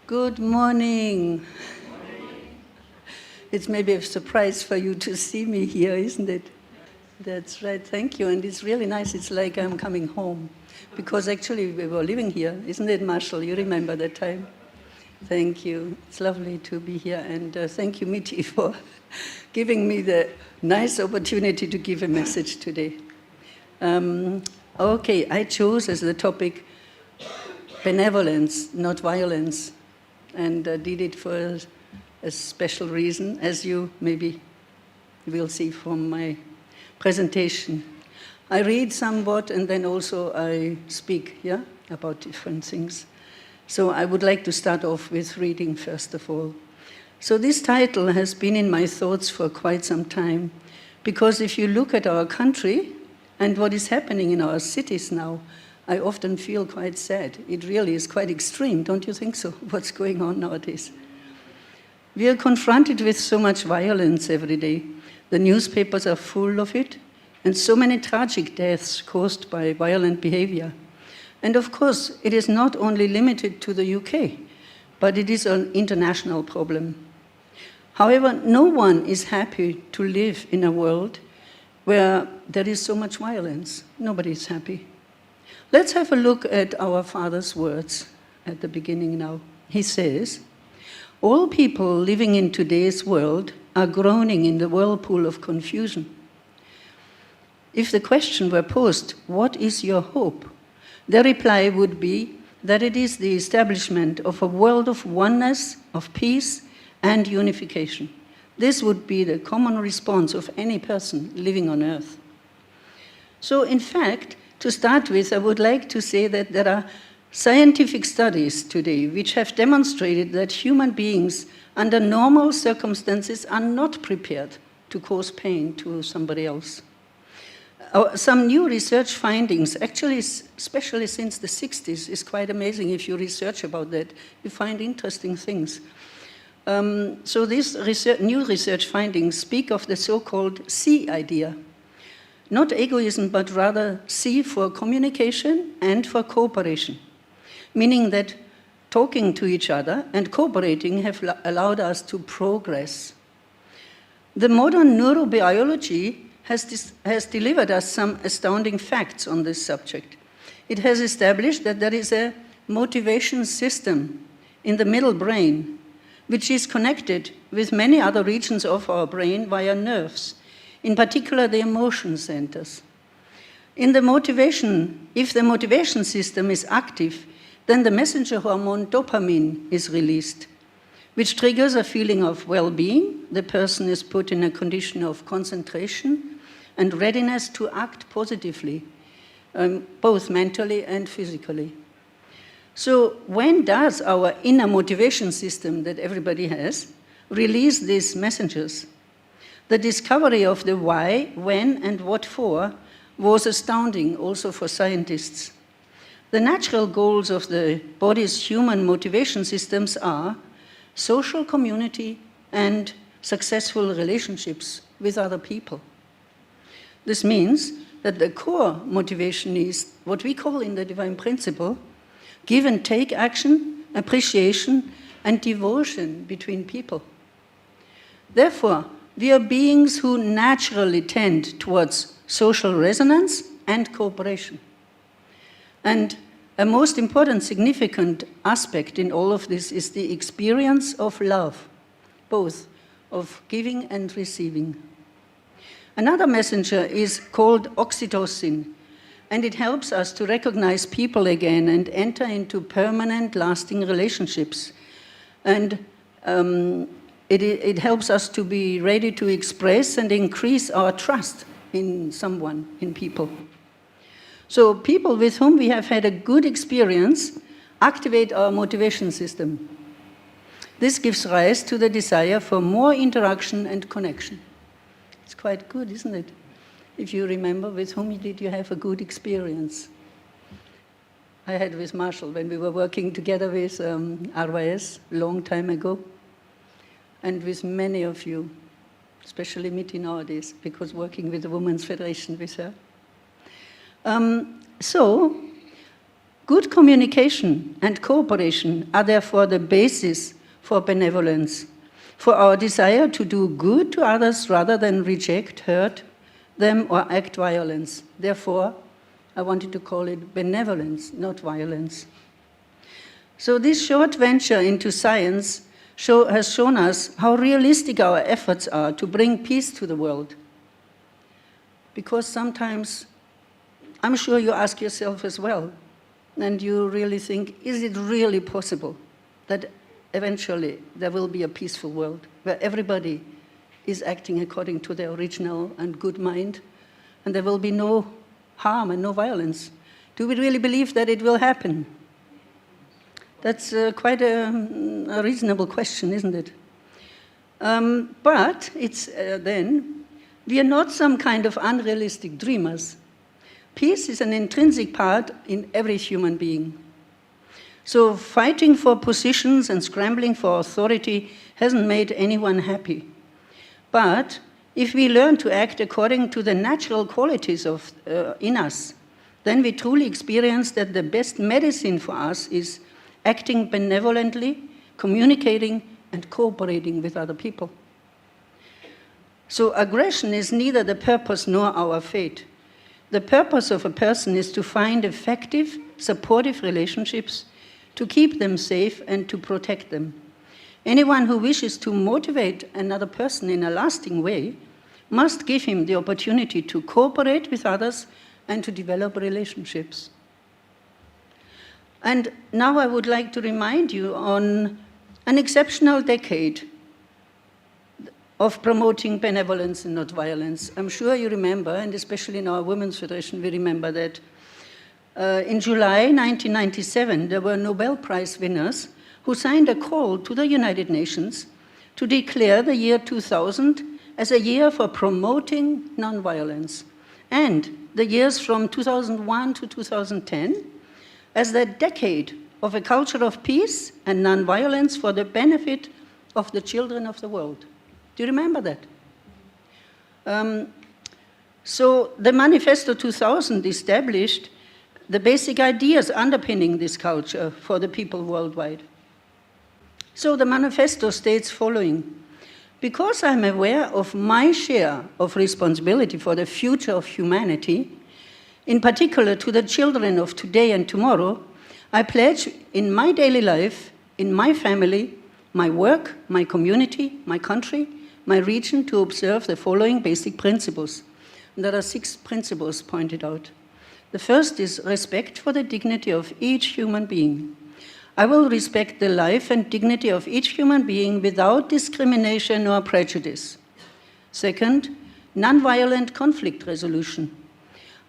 Good morning. It's maybe a surprise for you to see me here, isn't it? That's right, thank you. And it's really nice. It's like I'm coming home. Because actually we were living here, isn't it, Marshall? You remember that time? Thank you. It's lovely to be here. And thank you, Miti, for giving me the nice opportunity to give a message today. Okay, I chose as the topic benevolence, not violence. And did it for a special reason, as you maybe will see from my presentation. I read somewhat and then also I speak, about different things. So I would like to start off with reading first of all. So this title has been in my thoughts for quite some time, because if you look at our country and what is happening in our cities now, I often feel quite sad. It really is quite extreme, don't you think so, what's going on nowadays? We are confronted with so much violence every day. The newspapers are full of it, and so many tragic deaths caused by violent behavior. And of course, it is not only limited to the UK, but it is an international problem. However, no one is happy to live in a world where there is so much violence. Nobody is happy. Let's have a look at our Father's words at the beginning now. He says, "All people living in today's world are groaning in the whirlpool of confusion." If the question were posed, what is your hope? The reply would be that it is the establishment of a world of oneness, of peace, and unification. This would be the common response of any person living on earth. So, in fact, to start with, I would like to say that there are scientific studies today which have demonstrated that human beings under normal circumstances are not prepared to cause pain to somebody else. Some new research findings, actually especially since the 60s, is quite amazing. If you research about that, you find interesting things. So these new research findings speak of the so-called C idea. Not egoism, but rather C for communication and for cooperation, meaning that talking to each other and cooperating have allowed us to progress. The modern neurobiology has delivered us some astounding facts on this subject. It has established that there is a motivation system in the middle brain, which is connected with many other regions of our brain via nerves, in particular the emotion centers. If the motivation system is active, then the messenger hormone dopamine is released, which triggers a feeling of well-being. The person is put in a condition of concentration and readiness to act positively, both mentally and physically. So when does our inner motivation system that everybody has release these messengers? The discovery of the why, when, and what for was astounding also for scientists. The natural goals of the body's human motivation systems are social community and successful relationships with other people. This means that the core motivation is what we call in the divine principle give and take action, appreciation, and devotion between people. Therefore, we are beings who naturally tend towards social resonance and cooperation. And a most important, significant aspect in all of this is the experience of love, both of giving and receiving. Another messenger is called oxytocin, and it helps us to recognize people again and enter into permanent, lasting relationships. And it helps us to be ready to express and increase our trust in someone, in people. So people with whom we have had a good experience activate our motivation system. This gives rise to the desire for more interaction and connection. It's quite good, isn't it? If you remember, with whom did you have a good experience? I had with Marshall when we were working together with RYS a long time ago, and with many of you, especially Miti nowadays, because working with the Women's Federation with her. So Good communication and cooperation are therefore the basis for benevolence, for our desire to do good to others rather than reject, hurt them, or act violence. Therefore, I wanted to call it benevolence, not violence. So this short venture into science has shown us how realistic our efforts are to bring peace to the world. Because sometimes, I'm sure you ask yourself as well, and you really think, is it really possible that eventually there will be a peaceful world where everybody is acting according to their original and good mind, and there will be no harm and no violence? Do we really believe that it will happen? That's quite a reasonable question, isn't it? But it's then, we are not some kind of unrealistic dreamers. Peace is an intrinsic part in every human being. So fighting for positions and scrambling for authority hasn't made anyone happy. But if we learn to act according to the natural qualities in us, then we truly experience that the best medicine for us is acting benevolently, communicating, and cooperating with other people. So aggression is neither the purpose nor our fate. The purpose of a person is to find effective, supportive relationships, to keep them safe and to protect them. Anyone who wishes to motivate another person in a lasting way must give him the opportunity to cooperate with others and to develop relationships. And now I would like to remind you on an exceptional decade of promoting benevolence and not violence. I'm sure you remember, and especially in our Women's Federation, we remember that in July 1997, there were Nobel Prize winners who signed a call to the United Nations to declare the year 2000 as a year for promoting nonviolence, and the years from 2001 to 2010 as the decade of a culture of peace and nonviolence for the benefit of the children of the world. Do you remember that? So the Manifesto 2000 established the basic ideas underpinning this culture for the people worldwide. So the manifesto states following: because I'm aware of my share of responsibility for the future of humanity, in particular to the children of today and tomorrow, I pledge in my daily life, in my family, my work, my community, my country, my region, to observe the following basic principles. And there are 6 principles pointed out. The first is respect for the dignity of each human being. I will respect the life and dignity of each human being without discrimination or prejudice. Second, nonviolent conflict resolution.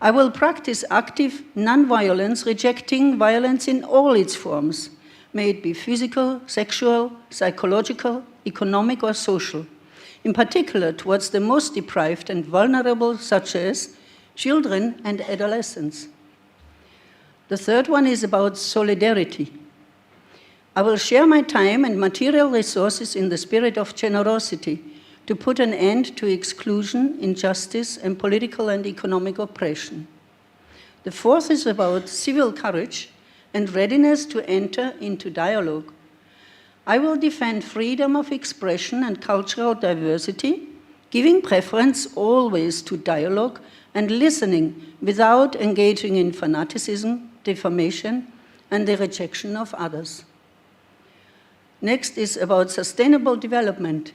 I will practice active nonviolence, rejecting violence in all its forms, may it be physical, sexual, psychological, economic, or social, in particular towards the most deprived and vulnerable, such as children and adolescents. The third one is about solidarity. I will share my time and material resources in the spirit of generosity to put an end to exclusion, injustice, and political and economic oppression. The fourth is about civil courage and readiness to enter into dialogue. I will defend freedom of expression and cultural diversity, giving preference always to dialogue and listening without engaging in fanaticism, defamation, and the rejection of others. Next is about sustainable development.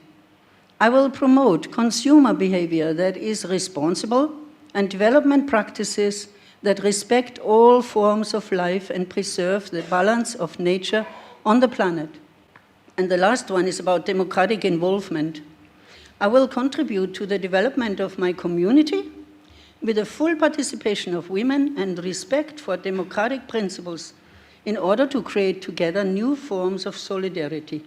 I will promote consumer behavior that is responsible and development practices that respect all forms of life and preserve the balance of nature on the planet. And the last one is about democratic involvement. I will contribute to the development of my community with the full participation of women and respect for democratic principles in order to create together new forms of solidarity.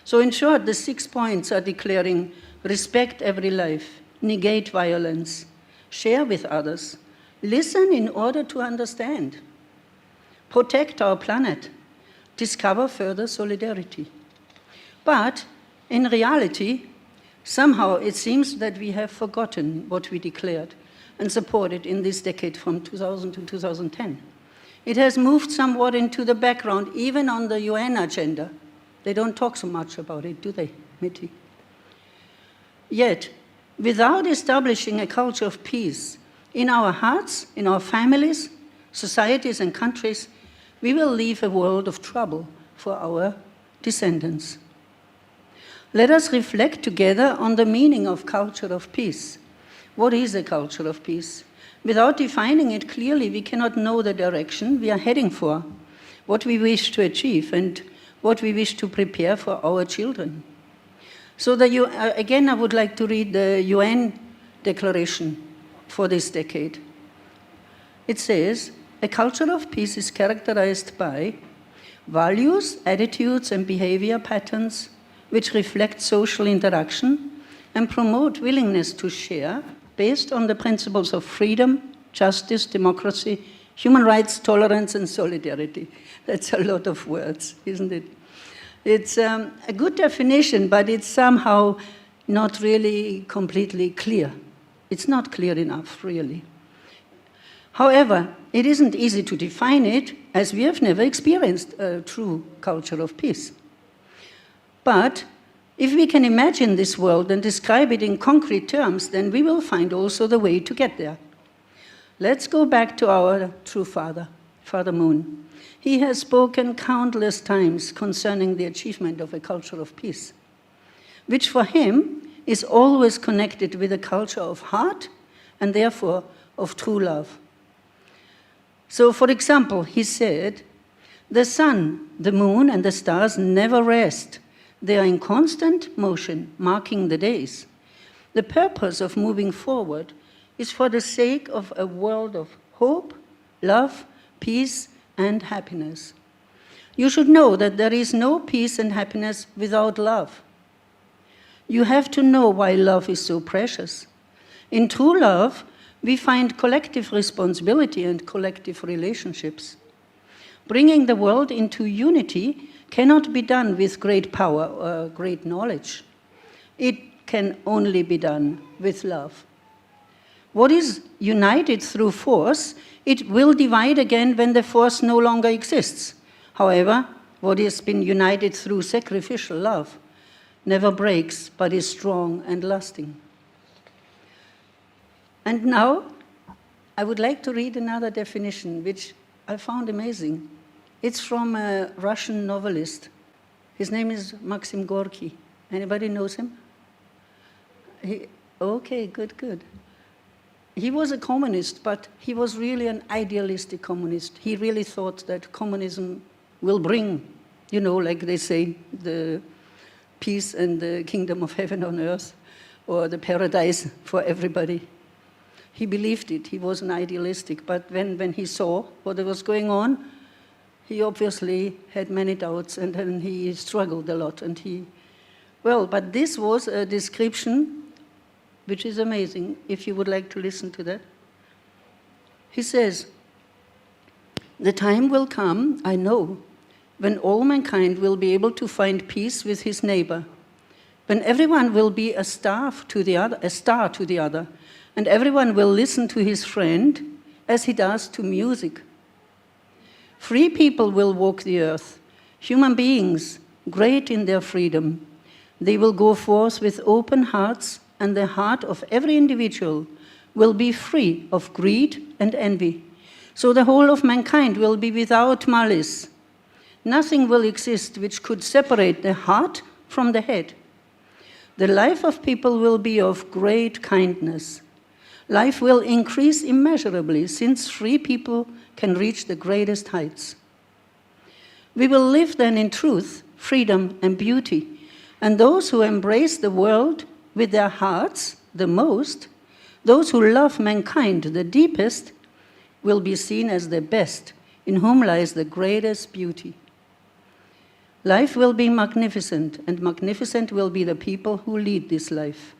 So in short, the 6 points are declaring respect every life, negate violence, share with others, listen in order to understand, protect our planet, discover further solidarity. But in reality, somehow it seems that we have forgotten what we declared and supported in this decade from 2000 to 2010. It has moved somewhat into the background, even on the UN agenda. They don't talk so much about it, do they, Mitty? Yet, without establishing a culture of peace in our hearts, in our families, societies and countries, we will leave a world of trouble for our descendants. Let us reflect together on the meaning of culture of peace. What is a culture of peace? Without defining it clearly, we cannot know the direction we are heading for, what we wish to achieve, and what we wish to prepare for our children. So again, I would like to read the UN declaration for this decade. It says, a culture of peace is characterized by values, attitudes, and behavior patterns which reflect social interaction and promote willingness to share based on the principles of freedom, justice, democracy, human rights, tolerance, and solidarity. That's a lot of words, isn't it? It's a good definition, but it's somehow not really completely clear. It's not clear enough, really. However, it isn't easy to define it, as we have never experienced a true culture of peace. But if we can imagine this world and describe it in concrete terms, then we will find also the way to get there. Let's go back to our true father, Father Moon. He has spoken countless times concerning the achievement of a culture of peace, which for him is always connected with a culture of heart and therefore of true love. So, for example, he said, the sun, the moon, and the stars never rest. They are in constant motion, marking the days. The purpose of moving forward is for the sake of a world of hope, love, peace, and happiness. You should know that there is no peace and happiness without love. You have to know why love is so precious. In true love, we find collective responsibility and collective relationships. Bringing the world into unity cannot be done with great power or great knowledge. It can only be done with love. What is united through force, it will divide again when the force no longer exists. However, what has been united through sacrificial love never breaks, but is strong and lasting. And now, I would like to read another definition, which I found amazing. It's from a Russian novelist. His name is Maxim Gorky. Anybody knows him? Okay, good. He was a communist, but he was really an idealistic communist. He really thought that communism will bring, like they say, the peace and the kingdom of heaven on earth, or the paradise for everybody. He believed it. He was an idealistic. But when he saw what was going on, he obviously had many doubts, and then he struggled a lot. But this was a description which is amazing, if you would like to listen to that. He says, the time will come, I know, when all mankind will be able to find peace with his neighbor, when everyone will be a star to the other, and everyone will listen to his friend as he does to music. Free people will walk the earth, human beings, great in their freedom. They will go forth with open hearts, and the heart of every individual will be free of greed and envy. So the whole of mankind will be without malice. Nothing will exist which could separate the heart from the head. The life of people will be of great kindness. Life will increase immeasurably, since free people can reach the greatest heights. We will live then in truth, freedom, and beauty, and those who embrace the world with their hearts the most, those who love mankind the deepest, will be seen as the best, in whom lies the greatest beauty. Life will be magnificent, and magnificent will be the people who lead this life.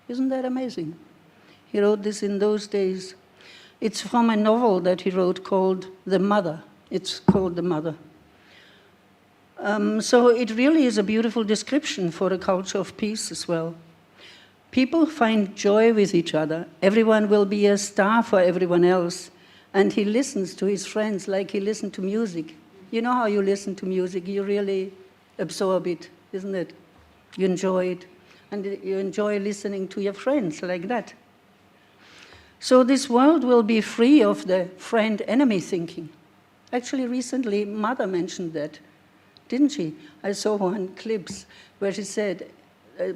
Isn't that amazing? He wrote this in those days. It's from a novel that he wrote called The Mother. It's called The Mother. So it really is a beautiful description for a culture of peace as well. People find joy with each other. Everyone will be a star for everyone else, And he listens to his friends like he listened to music. You know how you listen to music? You really absorb it, isn't it? You enjoy it. And you enjoy listening to your friends like that. So this world will be free of the friend-enemy thinking. Actually, recently, Mother mentioned that, didn't she? I saw one clips where she said,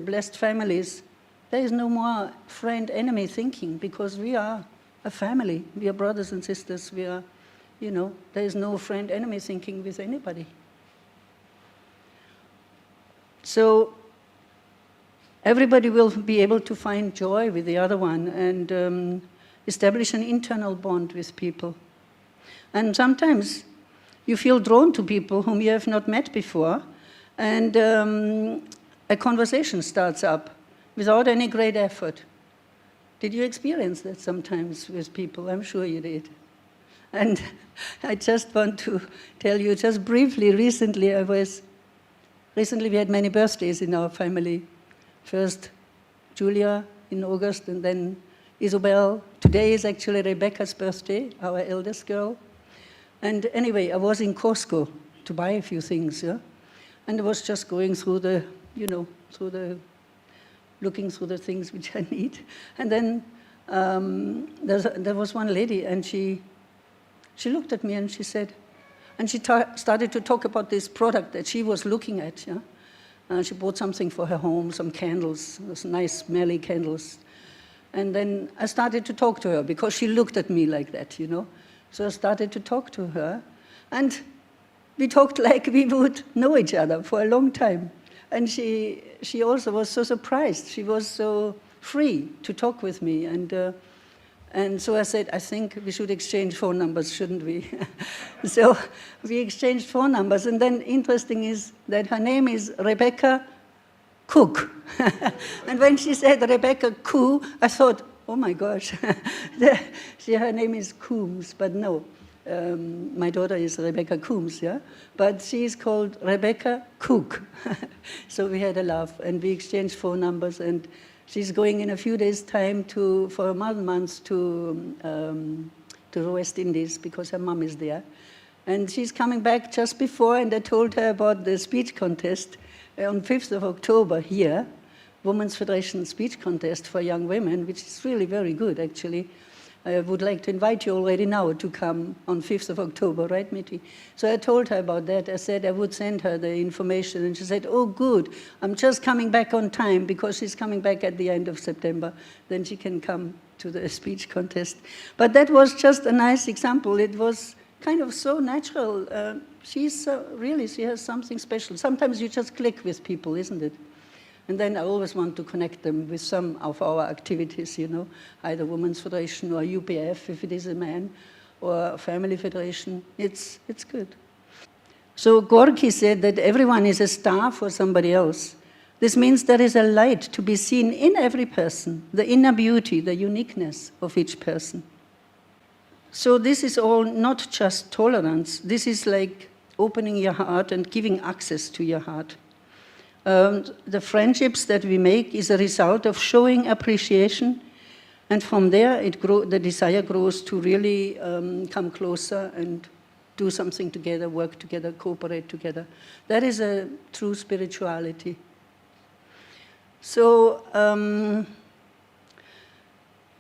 blessed families, there is no more friend-enemy thinking because we are a family. We are brothers and sisters. We are, there is no friend-enemy thinking with anybody. So everybody will be able to find joy with the other one and establish an internal bond with people. And sometimes you feel drawn to people whom you have not met before, and a conversation starts up without any great effort. Did you experience that sometimes with people? I'm sure you did. And I just want to tell you just briefly, recently we had many birthdays in our family. First Julia in August, and then Isabel. Today is actually Rebecca's birthday, our eldest girl. And anyway, I was in Costco to buy a few things, yeah? And I was just going through looking through the things which I need. And then there was one lady, and she looked at me and she said, and she started to talk about this product that she was looking at, yeah? She bought something for her home, some candles, those nice smelly candles. And then I started to talk to her because she looked at me like that, So I started to talk to her. And we talked like we would know each other for a long time. And she also was so surprised. She was so free to talk with me. And so I said, I think we should exchange phone numbers, shouldn't we? So we exchanged phone numbers. And then interesting is that her name is Rebecca Cook. And when she said Rebecca Coo, I thought, oh my gosh, her name is Coombs, but no. My daughter is Rebecca Coombs, yeah? But she is called Rebecca Cook. So we had a laugh, and we exchanged phone numbers, and she's going in a few days' time for a month to the West Indies because her mom is there. And she's coming back just before, and I told her about the speech contest on 5th of October here, Women's Federation speech contest for young women, which is really very good, actually. I would like to invite you already now to come on 5th of October, right, Mitty? So I told her about that. I said I would send her the information, and she said, oh, good. I'm just coming back on time because she's coming back at the end of September. Then she can come to the speech contest. But that was just a nice example. It was kind of so natural. She has something special. Sometimes you just click with people, isn't it? And then I always want to connect them with some of our activities, either Women's Federation or UPF, if it is a man, or Family Federation. It's good. So Gorky said that everyone is a star for somebody else. This means there is a light to be seen in every person, the inner beauty, the uniqueness of each person. So this is all not just tolerance. This is like opening your heart and giving access to your heart. The friendships that we make is a result of showing appreciation, and from there the desire grows to really come closer and do something together, work together, cooperate together. That is a true spirituality. So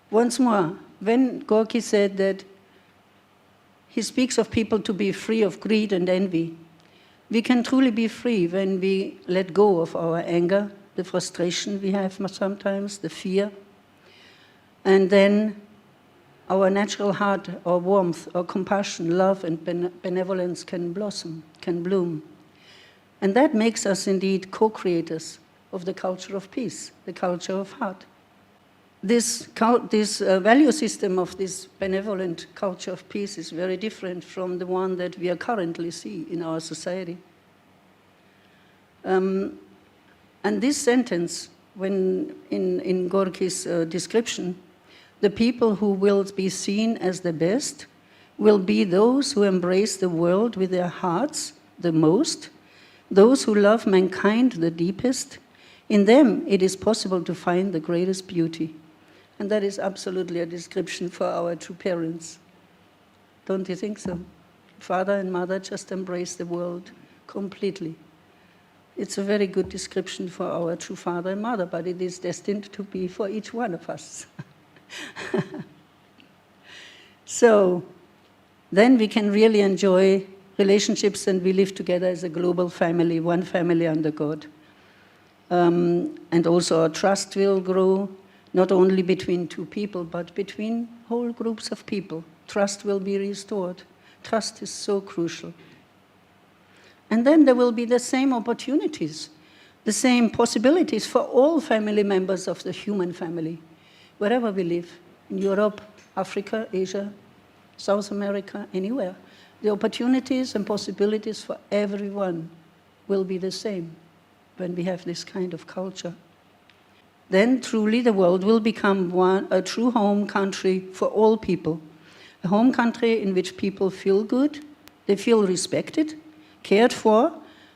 once more, when Gorky said that he speaks of people to be free of greed and envy, we can truly be free when we let go of our anger, the frustration we have sometimes, the fear, and then our natural heart, our warmth, our compassion, love, and benevolence can blossom, can bloom. And that makes us indeed co-creators of the culture of peace, the culture of heart. This value system of this benevolent culture of peace is very different from the one that we currently see in our society. And this sentence, when in Gorky's description, the people who will be seen as the best will be those who embrace the world with their hearts the most, those who love mankind the deepest. In them, it is possible to find the greatest beauty. And that is absolutely a description for our true parents. Don't you think so? Father and mother just embrace the world completely. It's a very good description for our true father and mother, but it is destined to be for each one of us. So then we can really enjoy relationships, and we live together as a global family, one family under God. And also our trust will grow, not only between two people, but between whole groups of people. Trust will be restored. Trust is so crucial. And then there will be the same opportunities, the same possibilities for all family members of the human family, wherever we live, in Europe, Africa, Asia, South America, anywhere. The opportunities and possibilities for everyone will be the same when we have this kind of culture. Then truly the world will become a true home country for all people. A home country in which people feel good, they feel respected, cared for,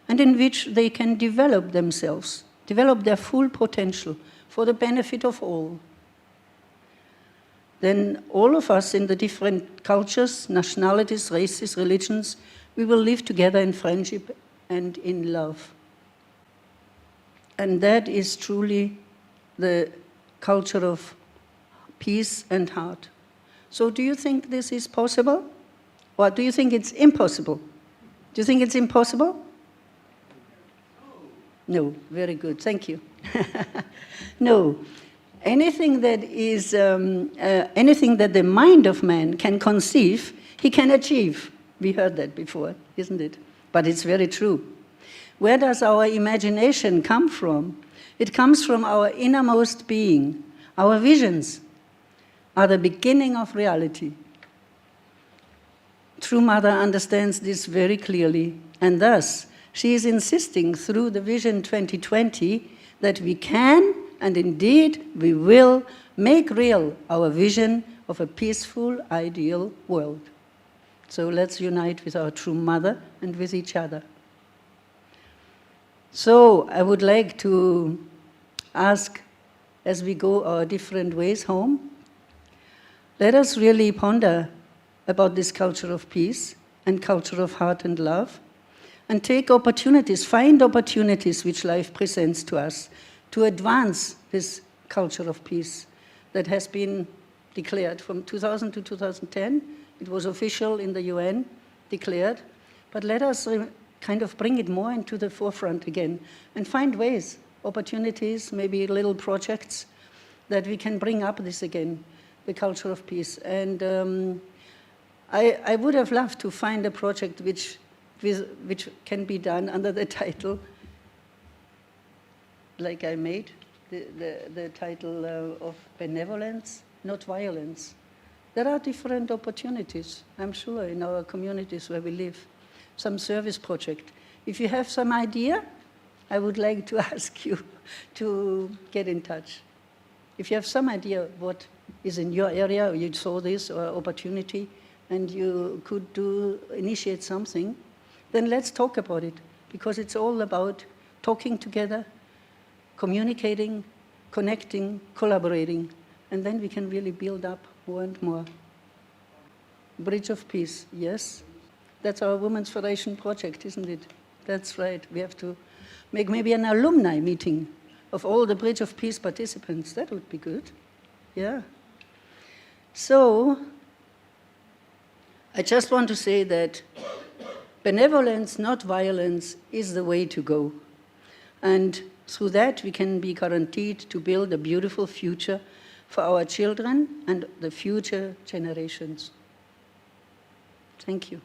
and in which they can develop themselves, develop their full potential for the benefit of all. Then all of us in the different cultures, nationalities, races, religions, we will live together in friendship and in love. And that is truly the culture of peace and heart. So do you think this is possible? Or do you think it's impossible? Do you think it's impossible? No, very good, thank you. No, anything that is, anything that the mind of man can conceive, he can achieve. We heard that before, isn't it? But it's very true. Where does our imagination come from? It comes from our innermost being. Our visions are the beginning of reality. True Mother understands this very clearly, and thus she is insisting through the Vision 2020 that we can, and indeed we will, make real our vision of a peaceful, ideal world. So let's unite with our true Mother and with each other. So I would like to ask, as we go our different ways home, let us really ponder about this culture of peace and culture of heart and love, and take opportunities, find opportunities which life presents to us to advance this culture of peace that has been declared from 2000 to 2010. It was official in the UN, declared, but let us kind of bring it more into the forefront again and find ways, opportunities, maybe little projects that we can bring up this again, the culture of peace. And I would have loved to find a project which can be done under the title, like I made, the title of Benevolence, not Violence. There are different opportunities, I'm sure, in our communities where we live. Some service project. If you have some idea, I would like to ask you to get in touch. If you have some idea what is in your area, or you saw this or opportunity, and you could initiate something, then let's talk about it, because it's all about talking together, communicating, connecting, collaborating, and then we can really build up more and more. Bridge of Peace, yes. That's our Women's Federation project, isn't it? That's right. We have to make maybe an alumni meeting of all the Bridge of Peace participants. That would be good. Yeah. So, I just want to say that benevolence, not violence, is the way to go. And through that, we can be guaranteed to build a beautiful future for our children and the future generations. Thank you.